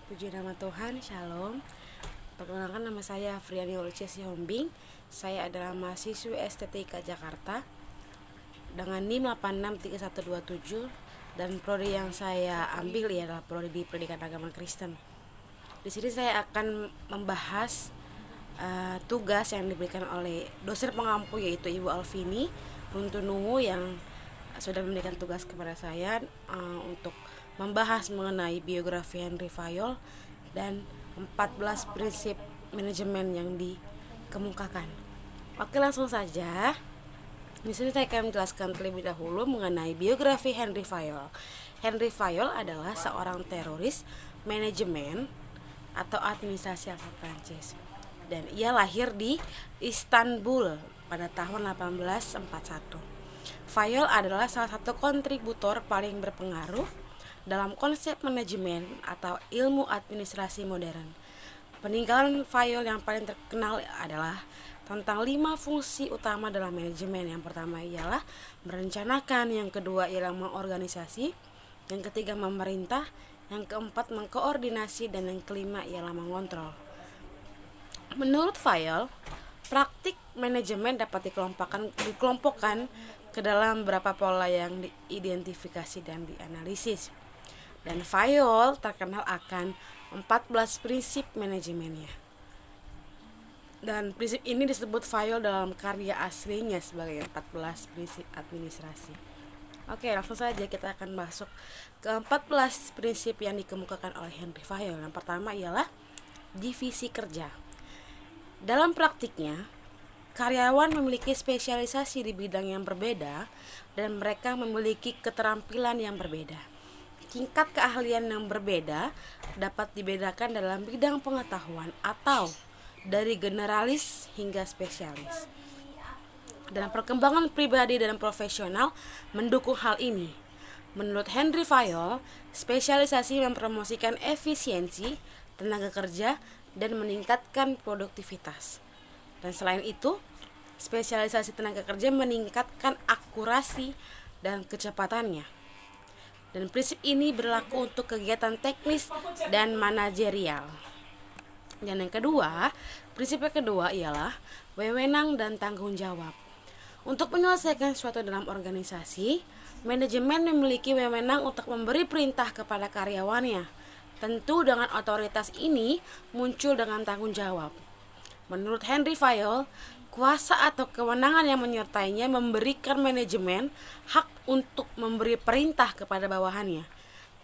Puji nama Tuhan, Shalom. Perkenalkan, nama saya Friani Olivia Sihombing. Saya adalah mahasiswi STTIK Jakarta dengan NIM 863127, dan prodi yang saya ambil ialah prodi Pendidikan Agama Kristen. Di sini saya akan membahas tugas yang diberikan oleh dosen pengampu, yaitu Ibu Alvini Runtunuwu, yang sudah memberikan tugas kepada saya untuk membahas mengenai biografi Henry Fayol dan 14 prinsip manajemen yang dikemukakan. Oke, langsung saja. Di sini saya akan menjelaskan terlebih dahulu mengenai biografi Henry Fayol. Henry Fayol adalah seorang teroris manajemen atau administrasi asal Prancis, dan ia lahir di Istanbul pada tahun 1841. Fayol adalah salah satu kontributor paling berpengaruh dalam konsep manajemen atau ilmu administrasi modern. Peninggalan Fayol yang paling terkenal adalah tentang 5 fungsi utama dalam manajemen. Yang pertama ialah merencanakan, yang kedua ialah mengorganisasi, yang ketiga memerintah, yang keempat mengkoordinasi, dan yang kelima ialah mengontrol. Menurut Fayol, praktik manajemen dapat dikelompokkan ke dalam beberapa pola yang diidentifikasi dan dianalisis. Dan Fayol terkenal akan 14 prinsip manajemennya. Dan prinsip ini disebut Fayol dalam karya aslinya sebagai 14 prinsip administrasi. Oke, langsung saja kita akan masuk ke 14 prinsip yang dikemukakan oleh Henry Fayol. Yang pertama ialah divisi kerja. Dalam praktiknya, karyawan memiliki spesialisasi di bidang yang berbeda dan mereka memiliki keterampilan yang berbeda. Tingkat keahlian yang berbeda dapat dibedakan dalam bidang pengetahuan atau dari generalis hingga spesialis. Dan perkembangan pribadi dan profesional mendukung hal ini. Menurut Henry Fayol, spesialisasi mempromosikan efisiensi tenaga kerja dan meningkatkan produktivitas. Dan selain itu, spesialisasi tenaga kerja meningkatkan akurasi dan kecepatannya. Dan prinsip ini berlaku untuk kegiatan teknis dan manajerial. Dan yang kedua, prinsip yang kedua ialah wewenang dan tanggung jawab. Untuk menyelesaikan sesuatu dalam organisasi, manajemen memiliki wewenang untuk memberi perintah kepada karyawannya. Tentu dengan otoritas ini muncul dengan tanggung jawab. Menurut Henry Fayol, kuasa atau kewenangan yang menyertainya memberikan manajemen hak untuk memberi perintah kepada bawahannya.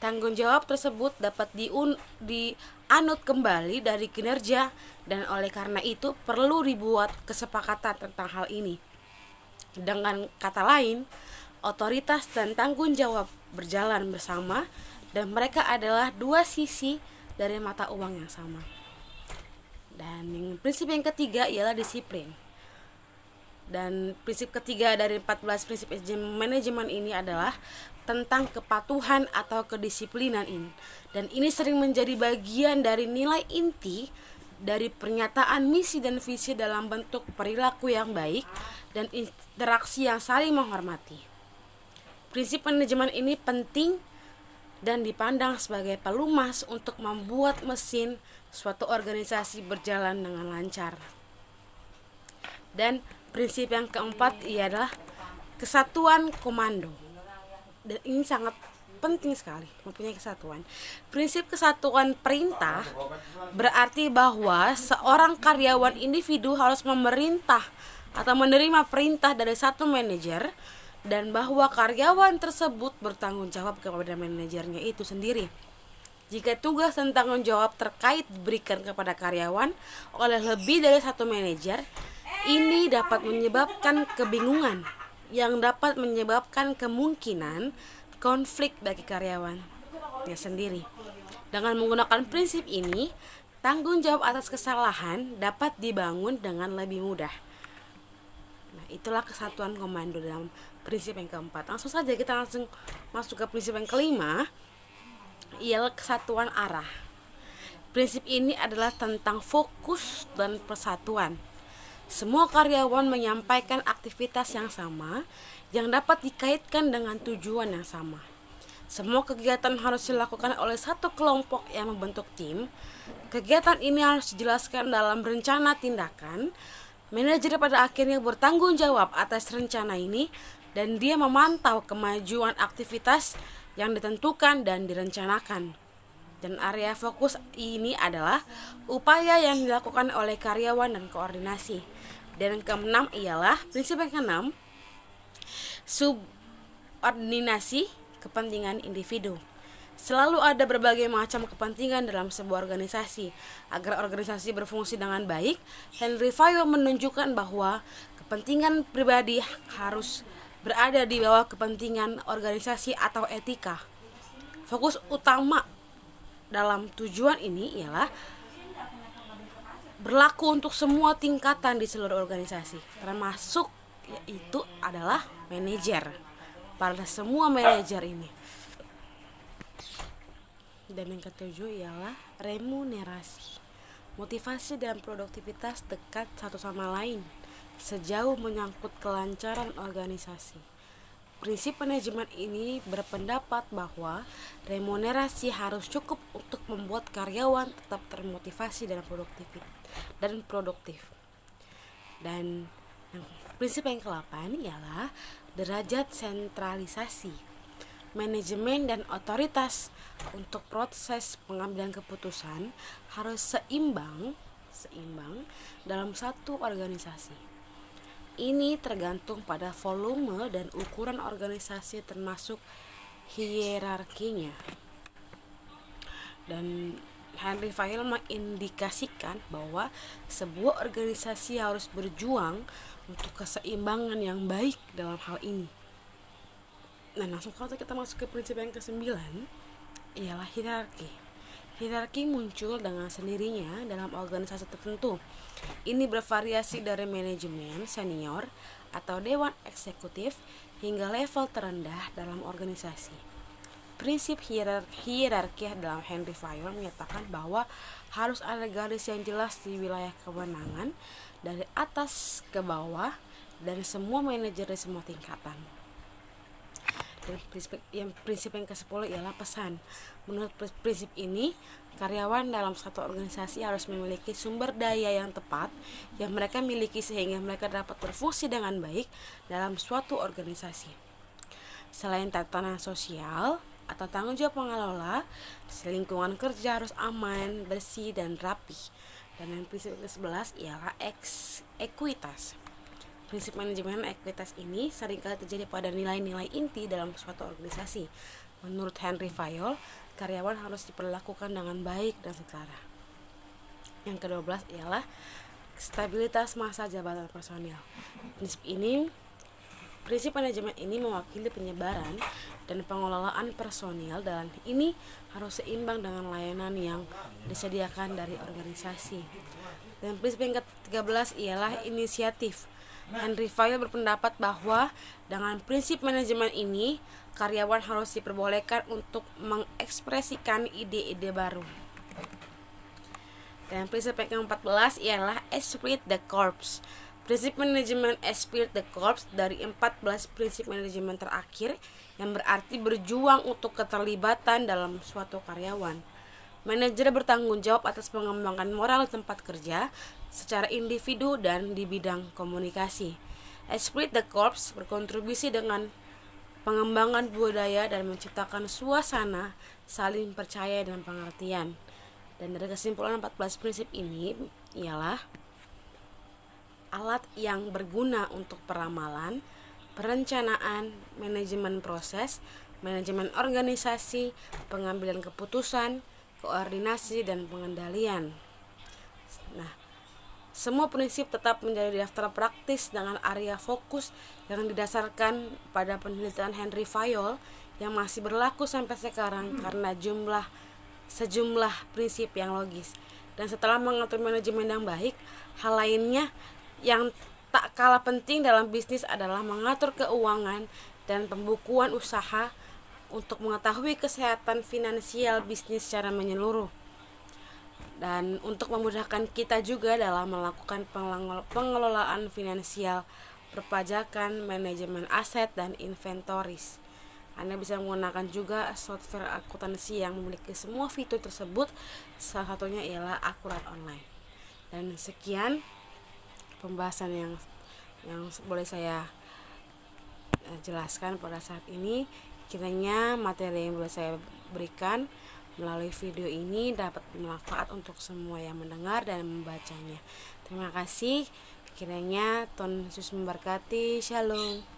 Tanggung jawab tersebut dapat dianut kembali dari kinerja, dan oleh karena itu perlu dibuat kesepakatan tentang hal ini. Dengan kata lain, otoritas dan tanggung jawab berjalan bersama, dan mereka adalah dua sisi dari mata uang yang sama. Dan prinsip yang ketiga ialah disiplin. Dan prinsip ketiga dari 14 prinsip manajemen ini adalah tentang kepatuhan atau kedisiplinan ini. Dan ini sering menjadi bagian dari nilai inti dari pernyataan misi dan visi dalam bentuk perilaku yang baik dan interaksi yang saling menghormati. Prinsip manajemen ini penting dan dipandang sebagai pelumas untuk membuat mesin suatu organisasi berjalan dengan lancar. Dan prinsip yang keempat ialah kesatuan komando. Dan ini sangat penting sekali, mempunyai kesatuan. Prinsip kesatuan perintah berarti bahwa seorang karyawan individu harus memerintah atau menerima perintah dari satu manajer, dan bahwa karyawan tersebut bertanggung jawab kepada manajernya itu sendiri. Jika tugas dan tanggung jawab terkait diberikan kepada karyawan oleh lebih dari satu manajer, ini dapat menyebabkan kebingungan yang dapat menyebabkan kemungkinan konflik bagi karyawannya sendiri. Dengan menggunakan prinsip ini, tanggung jawab atas kesalahan dapat dibangun dengan lebih mudah. Nah, itulah kesatuan komando dalam prinsip yang keempat. Langsung saja kita langsung masuk ke prinsip yang kelima, ialah kesatuan arah. Prinsip ini adalah tentang fokus dan persatuan. Semua karyawan menyampaikan aktivitas yang sama yang dapat dikaitkan dengan tujuan yang sama. Semua kegiatan harus dilakukan oleh satu kelompok yang membentuk tim. Kegiatan ini harus dijelaskan dalam rencana tindakan. Manajer pada akhirnya bertanggung jawab atas rencana ini dan dia memantau kemajuan aktivitas yang ditentukan dan direncanakan. Dan area fokus ini adalah upaya yang dilakukan oleh karyawan dan koordinasi. Dan yang keenam ialah prinsip yang keenam, subordinasi kepentingan individu. Selalu ada berbagai macam kepentingan dalam sebuah organisasi. Agar organisasi berfungsi dengan baik, Henry Fayol menunjukkan bahwa kepentingan pribadi harus berada di bawah kepentingan organisasi atau etika. Fokus utama dalam tujuan ini ialah berlaku untuk semua tingkatan di seluruh organisasi, termasuk yaitu adalah manajer. Pada semua manajer ini. Dan yang ketujuh ialah remunerasi. Motivasi dan produktivitas dekat satu sama lain sejauh menyangkut kelancaran organisasi. Prinsip manajemen ini berpendapat bahwa remunerasi harus cukup untuk membuat karyawan tetap termotivasi dan produktif. Dan prinsip yang ke-8 ialah derajat sentralisasi. Manajemen dan otoritas untuk proses pengambilan keputusan harus seimbang dalam satu organisasi. Ini tergantung pada volume dan ukuran organisasi termasuk hierarkinya. Dan Henry Fayol mengindikasikan bahwa sebuah organisasi harus berjuang untuk keseimbangan yang baik dalam hal ini. Nah, langsung kalau kita masuk ke prinsip yang ke-9 ialah hierarki. Hierarki muncul dengan sendirinya dalam organisasi tertentu. Ini bervariasi dari manajemen senior atau dewan eksekutif hingga level terendah dalam organisasi. Prinsip hierarki dalam Henry Fayol menyatakan bahwa harus ada garis yang jelas di wilayah kewenangan dari atas ke bawah dan semua manajer di semua tingkatan. Dan prinsip yang ke-10 ialah pesan. Menurut prinsip ini, karyawan dalam satu organisasi harus memiliki sumber daya yang tepat yang mereka miliki sehingga mereka dapat berfungsi dengan baik dalam suatu organisasi. Selain tatanan sosial atau tanggung jawab pengelola, lingkungan kerja harus aman, bersih, dan rapi. Dan yang prinsip ke-11 ialah ekuitas. Prinsip manajemen ekuitas ini seringkali terjadi pada nilai-nilai inti dalam suatu organisasi. Menurut Henry Fayol, karyawan harus diperlakukan dengan baik dan setara. Yang ke-12 ialah stabilitas masa jabatan personil. Prinsip manajemen ini mewakili penyebaran dan pengelolaan personil dan ini harus seimbang dengan layanan yang disediakan dari organisasi. Dan prinsip yang ke-13 ialah inisiatif. Henry Fayol berpendapat bahwa dengan prinsip manajemen ini, karyawan harus diperbolehkan untuk mengekspresikan ide-ide baru. Dan prinsip yang ke-14 ialah esprit de corps. Prinsip manajemen esprit de corps dari 14 prinsip manajemen terakhir yang berarti berjuang untuk keterlibatan dalam suatu karyawan. Manajer bertanggung jawab atas pengembangan moral tempat kerja secara individu dan di bidang komunikasi. Esprit de corps berkontribusi dengan pengembangan budaya dan menciptakan suasana saling percaya dan pengertian. Dan dari kesimpulan 14 prinsip ini ialah alat yang berguna untuk peramalan, perencanaan, manajemen proses, manajemen organisasi, pengambilan keputusan, koordinasi, dan pengendalian. Nah, semua prinsip tetap menjadi daftar praktis dengan area fokus yang didasarkan pada penelitian Henry Fayol yang masih berlaku sampai sekarang karena sejumlah prinsip yang logis. Dan setelah mengatur manajemen yang baik, hal lainnya yang tak kalah penting dalam bisnis adalah mengatur keuangan dan pembukuan usaha untuk mengetahui kesehatan finansial bisnis secara menyeluruh. Dan untuk memudahkan kita juga dalam melakukan pengelolaan finansial, perpajakan, manajemen aset, dan inventoris. Anda bisa menggunakan juga software akuntansi yang memiliki semua fitur tersebut. Salah satunya ialah Akurat Online. Dan sekian pembahasan yang boleh saya jelaskan pada saat ini. Kiranya materi yang boleh saya berikan melalui video ini dapat bermanfaat untuk semua yang mendengar dan membacanya. Terima kasih. Kiranya Tuhan Yesus memberkati. Shalom.